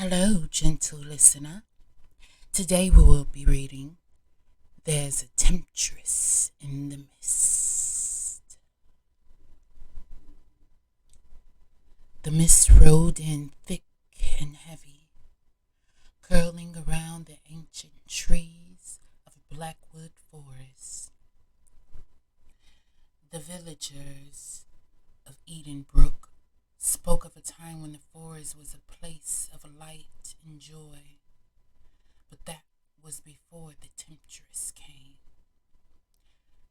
Hello, gentle listener. Today we will be reading There's a Temptress in the Mist. The mist rolled in thick and heavy, curling around the ancient trees of a Blackwood forest. The villagers of Edenbrook spoke of a time when the forest was a place of light and joy, but that was before the temptress came.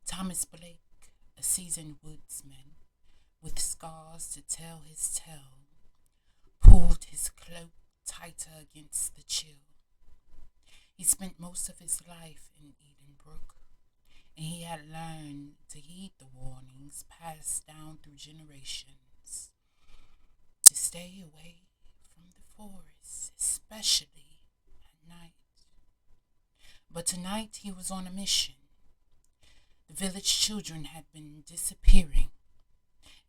Thomas Blake, a seasoned woodsman with scars to tell his tale, pulled his cloak tighter against the chill. He spent most of his life in Edenbrook, and he had learned to heed the warnings passed down through generations to stay away from the forest, especially at night. But tonight he was on a mission. The village children had been disappearing,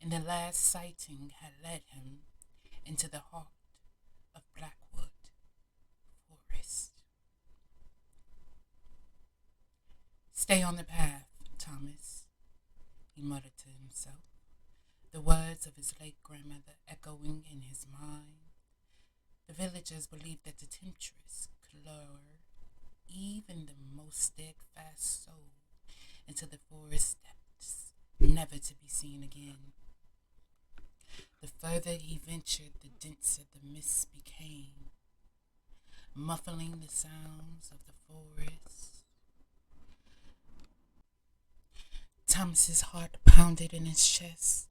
and the last sighting had led him into the heart of Blackwood Forest. "Stay on the path, Thomas," he muttered to himself, the words of his late grandmother echoing in his mind. The villagers believed that the temptress could lure even the most steadfast soul into the forest depths, never to be seen again. The further he ventured, the denser the mist became, muffling the sounds of the forest. Thomas's heart pounded in his chest,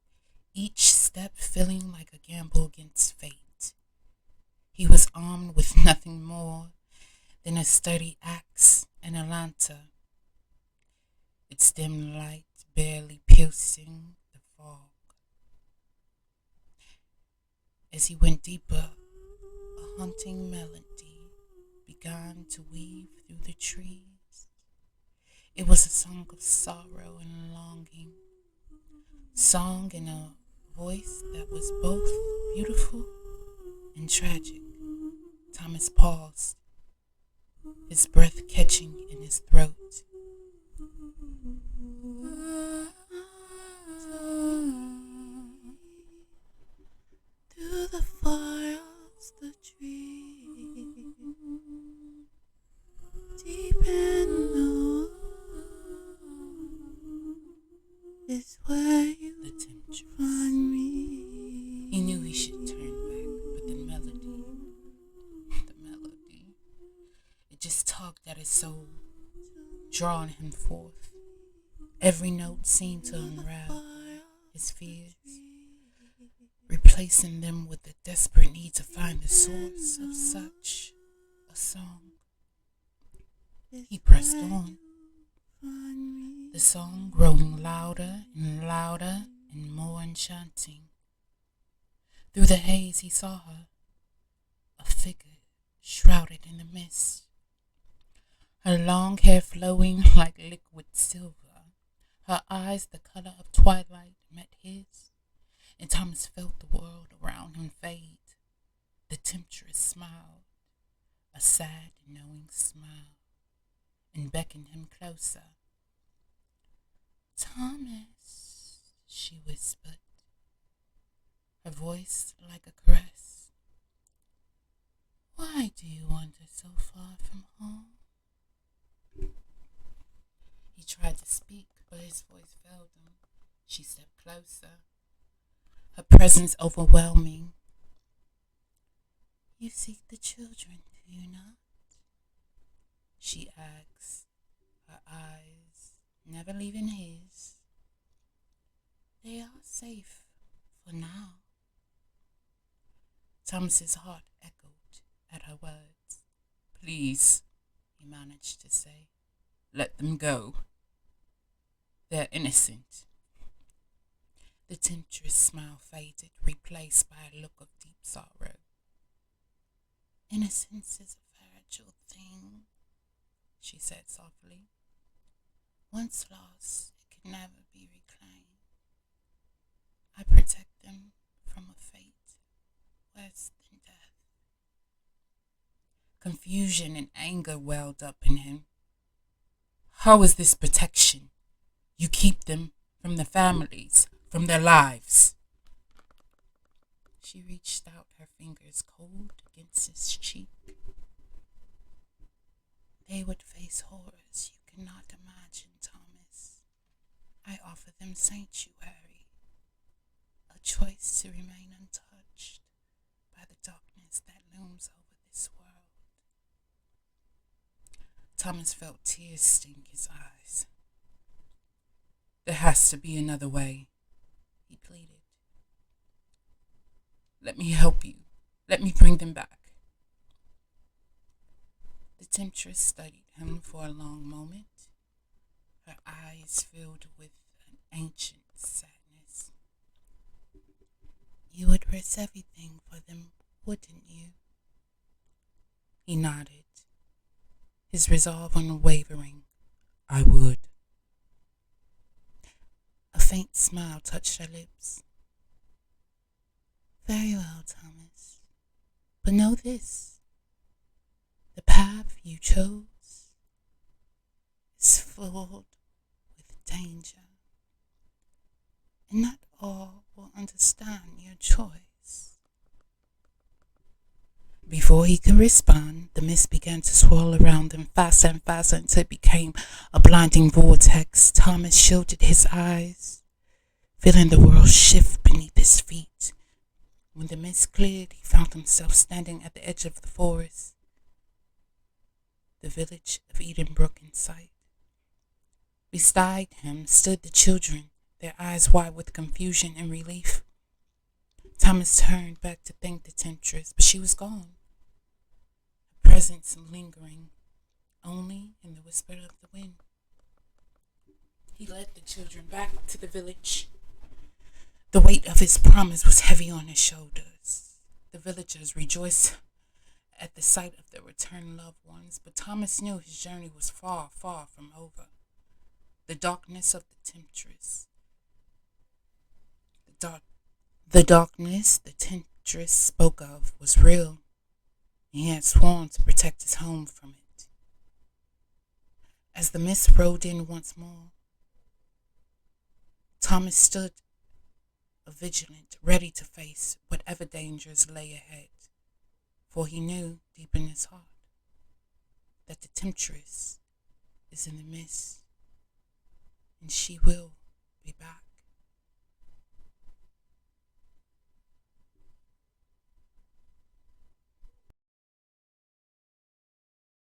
each step feeling like a gamble against fate. He was armed with nothing more than a sturdy axe and a lantern, its dim light barely piercing the fog. As he went deeper, a haunting melody began to weave through the trees. It was a song of sorrow and longing, sung in a voice that was both beautiful and tragic. Thomas paused, his breath catching in his throat. Through the forest, the tree, deep in the wood is where you find me. He knew he should turn back, but the melody, it just tugged at his soul, drawing him forth. Every note seemed to unravel his fears, replacing them with the desperate need to find the source of such a song. He pressed on, the song growing louder and louder and more enchanting. Through the haze he saw her, a figure shrouded in the mist, her long hair flowing like liquid silver, her eyes the color of twilight met his, and Thomas felt the world around him fade. The temptress smiled, a sad, knowing smile, and beckoned him closer. "Thomas," she whispered, her voice like a caress. "Why do you wander so far from home?" He tried to speak, but his voice failed him. She stepped closer, her presence overwhelming. "You seek the children, do you not?" she asked, her eyes never leaving his. "They are safe for now." Thomas's heart echoed at her words. "Please," he managed to say, "let them go. They're innocent." The temptress' smile faded, replaced by a look of deep sorrow. "Innocence is a fragile thing," she said softly. "Once lost, it can never be reclaimed. I protect them from a fate worse than death." Confusion and anger welled up in him. How is this protection? You keep them from their families, from their lives. She reached out her fingers cold against his cheek. They would face horrors you cannot imagine, Thomas. I offer them sanctuary, a choice to remain untouched by the darkness that looms over this world. Thomas felt tears sting his eyes. There has to be another way, he pleaded. Let me help you. Let me bring them back. The temptress studied him for a long moment, her eyes filled with an ancient sadness. You would risk everything for them, wouldn't you? He nodded, his resolve unwavering. I would. A faint smile touched her lips. Very well, Thomas. But know this. The path you chose is filled with danger. And not all will understand your choice. Before he could respond, the mist began to swirl around them faster and faster until it became a blinding vortex. Thomas shielded his eyes, feeling the world shift beneath his feet. When the mist cleared, he found himself standing at the edge of the forest, the village of Edenbrook in sight. Beside him stood the children, their eyes wide with confusion and relief. Thomas turned back to thank the temptress, but she was gone, her presence lingering only in the whisper of the wind. He led the children back to the village. The weight of his promise was heavy on his shoulders. The villagers rejoiced at the sight of their returned loved ones, but Thomas knew his journey was far, far from over. The darkness of the temptress. The darkness the temptress spoke of was real. He had sworn to protect his home from it. As the mist rolled in once more, Thomas stood vigilant, ready to face whatever dangers lay ahead, for he knew deep in his heart that the temptress is in the mist, and she will be back.